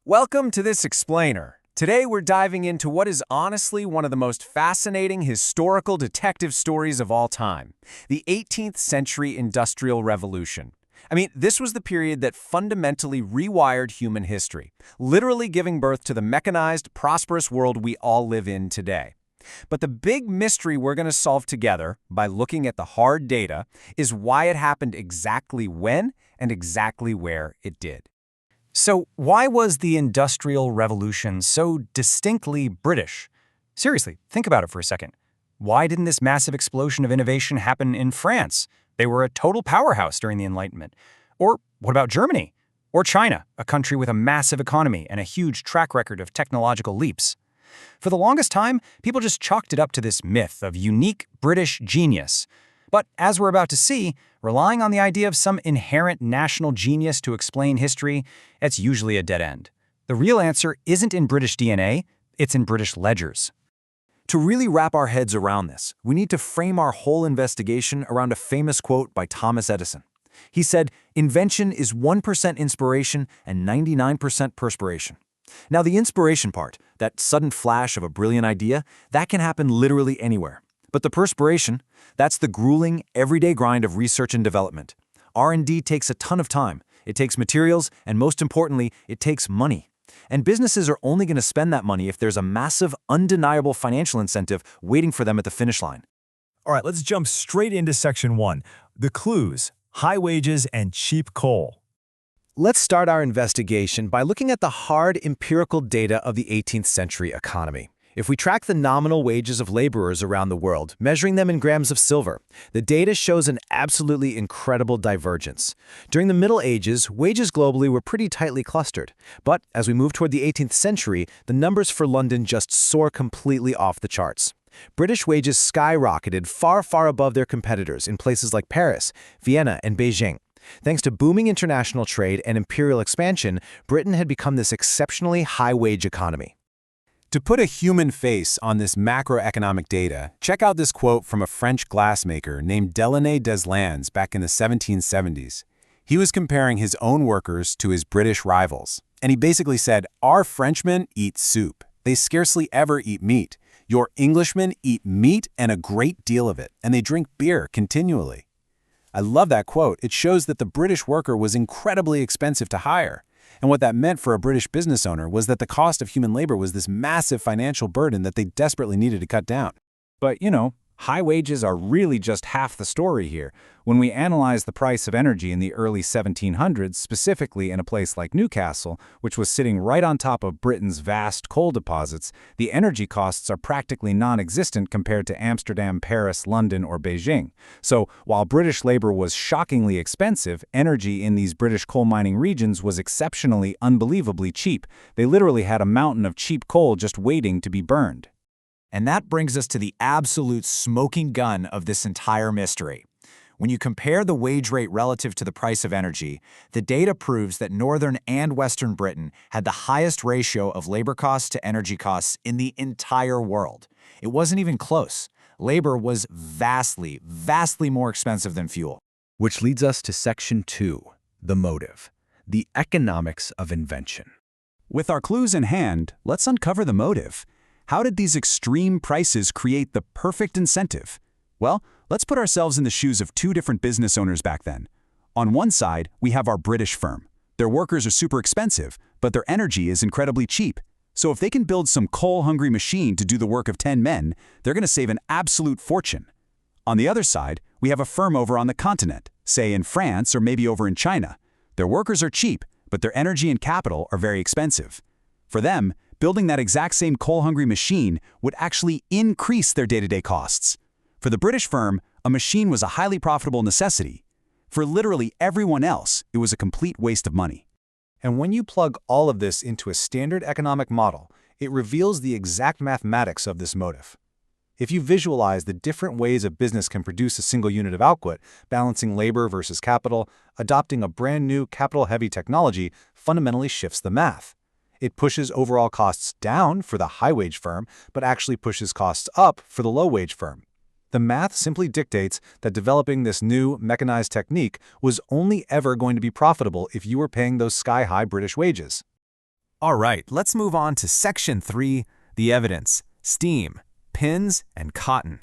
Welcome to this explainer. Today we're diving into what is honestly one of the most fascinating historical detective stories of all time, the 18th century Industrial Revolution. This was the period that fundamentally rewired human history, literally giving birth to the mechanized, prosperous world we all live in today. But the big mystery we're going to solve together, by looking at the hard data, is why it happened exactly when and exactly where it did. So why was the Industrial Revolution so distinctly British? Seriously, think about it for a second. Why didn't this massive explosion of innovation happen in France? They were a total powerhouse during the Enlightenment. Or what about Germany? Or China, a country with a massive economy and a huge track record of technological leaps? For the longest time, people just chalked it up to this myth of unique British genius. But as we're about to see, relying on the idea of some inherent national genius to explain history, it's usually a dead end. The real answer isn't in British DNA, it's in British ledgers. To really wrap our heads around this, we need to frame our whole investigation around a famous quote by Thomas Edison. He said, "Invention is 1% inspiration and 99% perspiration." Now, the inspiration part, that sudden flash of a brilliant idea, that can happen literally anywhere. But the perspiration, that's the grueling, everyday grind of research and development. R&D takes a ton of time. It takes materials, and most importantly, it takes money. And businesses are only going to spend that money if there's a massive, undeniable financial incentive waiting for them at the finish line. All right, let's jump straight into Section 1, the clues, high wages and cheap coal. Let's start our investigation by looking at the hard empirical data of the 18th century economy. If we track the nominal wages of laborers around the world, measuring them in grams of silver, the data shows an absolutely incredible divergence. During the Middle Ages, wages globally were pretty tightly clustered. But as we move toward the 18th century, the numbers for London just soar completely off the charts. British wages skyrocketed far, far above their competitors in places like Paris, Vienna, and Beijing. Thanks to booming international trade and imperial expansion, Britain had become this exceptionally high-wage economy. To put a human face on this macroeconomic data, check out this quote from a French glassmaker named Delaunay Deslandes back in the 1770s. He was comparing his own workers to his British rivals. And he basically said, "Our Frenchmen eat soup. They scarcely ever eat meat. Your Englishmen eat meat and a great deal of it, and they drink beer continually." I love that quote. It shows that the British worker was incredibly expensive to hire. And what that meant for a British business owner was that the cost of human labor was this massive financial burden that they desperately needed to cut down. But, high wages are really just half the story here. When we analyze the price of energy in the early 1700s, specifically in a place like Newcastle, which was sitting right on top of Britain's vast coal deposits, the energy costs are practically non-existent compared to Amsterdam, Paris, London, or Beijing. So, while British labor was shockingly expensive, energy in these British coal mining regions was exceptionally, unbelievably cheap. They literally had a mountain of cheap coal just waiting to be burned. And that brings us to the absolute smoking gun of this entire mystery. When you compare the wage rate relative to the price of energy, the data proves that Northern and Western Britain had the highest ratio of labor costs to energy costs in the entire world. It wasn't even close. Labor was vastly, vastly more expensive than fuel. Which leads us to Section 2, the motive, the economics of invention. With our clues in hand, let's uncover the motive. How did these extreme prices create the perfect incentive? Well, let's put ourselves in the shoes of two different business owners back then. On one side, we have our British firm. Their workers are super expensive, but their energy is incredibly cheap. So if they can build some coal-hungry machine to do the work of 10 men, they're going to save an absolute fortune. On the other side, we have a firm over on the continent, say in France or maybe over in China. Their workers are cheap, but their energy and capital are very expensive. For them, building that exact same coal-hungry machine would actually increase their day-to-day costs. For the British firm, a machine was a highly profitable necessity. For literally everyone else, it was a complete waste of money. And when you plug all of this into a standard economic model, it reveals the exact mathematics of this motive. If you visualize the different ways a business can produce a single unit of output, balancing labor versus capital, adopting a brand new capital-heavy technology fundamentally shifts the math. It pushes overall costs down for the high-wage firm, but actually pushes costs up for the low-wage firm. The math simply dictates that developing this new mechanized technique was only ever going to be profitable if you were paying those sky-high British wages. All right, let's move on to Section 3, the evidence, steam, pins, and cotton.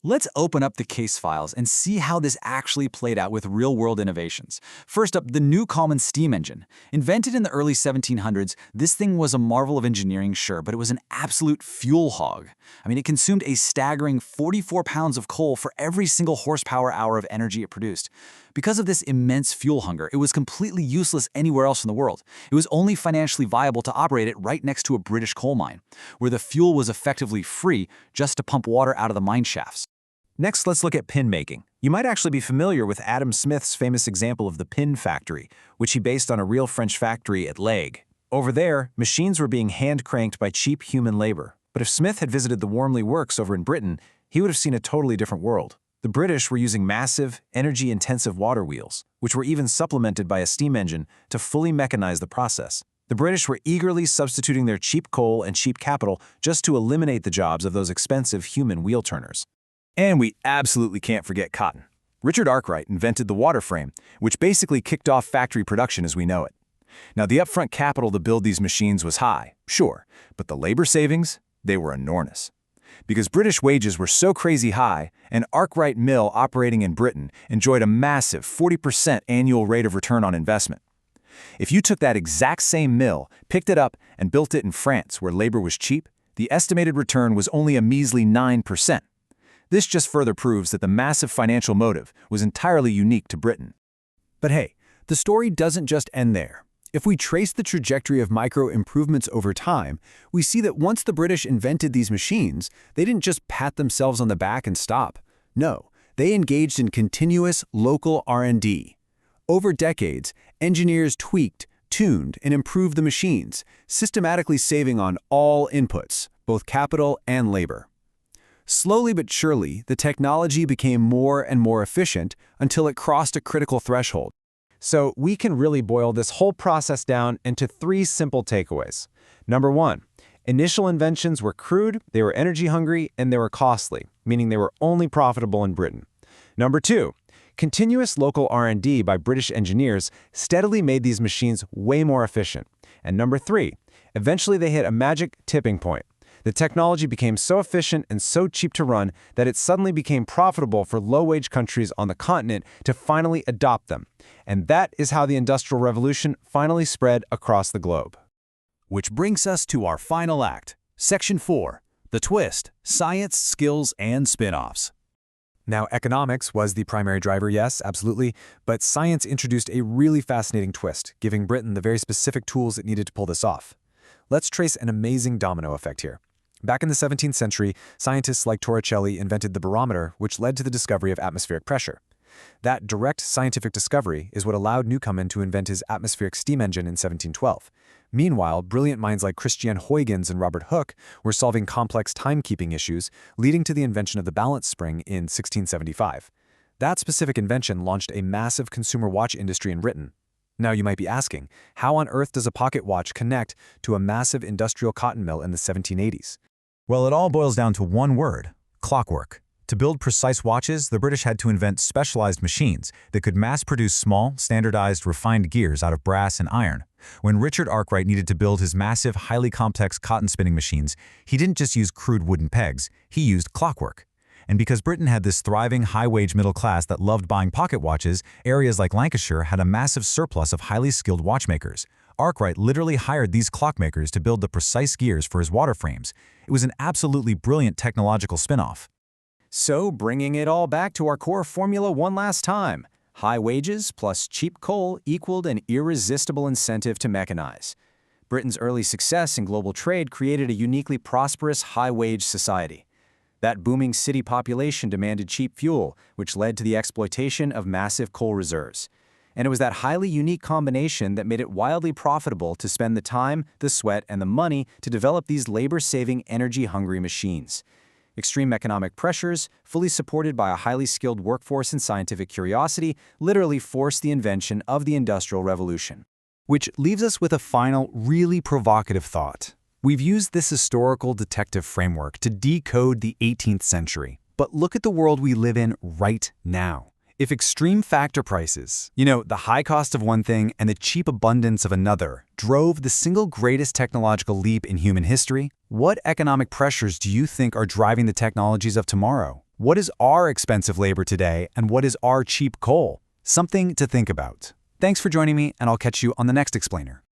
Let's open up the case files and see how this actually played out with real-world innovations. First up, the new common steam engine. Invented in the early 1700s, this thing was a marvel of engineering, sure, but it was an absolute fuel hog. I mean, it consumed a staggering 44 pounds of coal for every single horsepower hour of energy it produced. Because of this immense fuel hunger, it was completely useless anywhere else in the world. It was only financially viable to operate it right next to a British coal mine, where the fuel was effectively free just to pump water out of the mine shafts. Next, let's look at pin making. You might actually be familiar with Adam Smith's famous example of the pin factory, which he based on a real French factory at Lège. Over there, machines were being hand-cranked by cheap human labor. But if Smith had visited the Wormley Works over in Britain, he would have seen a totally different world. The British were using massive, energy-intensive water wheels, which were even supplemented by a steam engine to fully mechanize the process. The British were eagerly substituting their cheap coal and cheap capital just to eliminate the jobs of those expensive human wheel turners. And we absolutely can't forget cotton. Richard Arkwright invented the water frame, which basically kicked off factory production as we know it. Now, the upfront capital to build these machines was high, sure, but the labor savings, they were enormous. Because British wages were so crazy high, an Arkwright mill operating in Britain enjoyed a massive 40% annual rate of return on investment. If you took that exact same mill, picked it up, and built it in France where labor was cheap, the estimated return was only a measly 9%. This just further proves that the massive financial motive was entirely unique to Britain. But hey, the story doesn't just end there. If we trace the trajectory of micro-improvements over time, we see that once the British invented these machines, they didn't just pat themselves on the back and stop. No, they engaged in continuous local R&D. Over decades, engineers tweaked, tuned, and improved the machines, systematically saving on all inputs, both capital and labor. Slowly but surely, the technology became more and more efficient until it crossed a critical threshold. So we can really boil this whole process down into 3 simple takeaways. Number 1, initial inventions were crude, they were energy hungry, and they were costly, meaning they were only profitable in Britain. Number 2, continuous local R&D by British engineers steadily made these machines way more efficient. And number 3, eventually they hit a magic tipping point. The technology became so efficient and so cheap to run that it suddenly became profitable for low-wage countries on the continent to finally adopt them. And that is how the Industrial Revolution finally spread across the globe. Which brings us to our final act, Section 4, the twist, science, skills, and spin-offs. Now, economics was the primary driver, yes, absolutely, but science introduced a really fascinating twist, giving Britain the very specific tools it needed to pull this off. Let's trace an amazing domino effect here. Back in the 17th century, scientists like Torricelli invented the barometer, which led to the discovery of atmospheric pressure. That direct scientific discovery is what allowed Newcomen to invent his atmospheric steam engine in 1712. Meanwhile, brilliant minds like Christian Huygens and Robert Hooke were solving complex timekeeping issues, leading to the invention of the balance spring in 1675. That specific invention launched a massive consumer watch industry in Britain. Now you might be asking, how on earth does a pocket watch connect to a massive industrial cotton mill in the 1780s? Well, it all boils down to one word: clockwork. To build precise watches, the British had to invent specialized machines that could mass-produce small, standardized, refined gears out of brass and iron. When Richard Arkwright needed to build his massive, highly complex cotton spinning machines, he didn't just use crude wooden pegs, he used clockwork. And because Britain had this thriving, high-wage middle class that loved buying pocket watches, areas like Lancashire had a massive surplus of highly skilled watchmakers. Arkwright literally hired these clockmakers to build the precise gears for his water frames. It was an absolutely brilliant technological spin-off. So, bringing it all back to our core formula one last time. High wages plus cheap coal equaled an irresistible incentive to mechanize. Britain's early success in global trade created a uniquely prosperous, high-wage society. That booming city population demanded cheap fuel, which led to the exploitation of massive coal reserves. And it was that highly unique combination that made it wildly profitable to spend the time, the sweat, and the money to develop these labor-saving, energy-hungry machines. Extreme economic pressures, fully supported by a highly skilled workforce and scientific curiosity, literally forced the invention of the Industrial Revolution. Which leaves us with a final, really provocative thought. We've used this historical detective framework to decode the 18th century. But look at the world we live in right now. If extreme factor prices, the high cost of one thing and the cheap abundance of another, drove the single greatest technological leap in human history, what economic pressures do you think are driving the technologies of tomorrow? What is our expensive labor today, and what is our cheap coal? Something to think about. Thanks for joining me, and I'll catch you on the next explainer.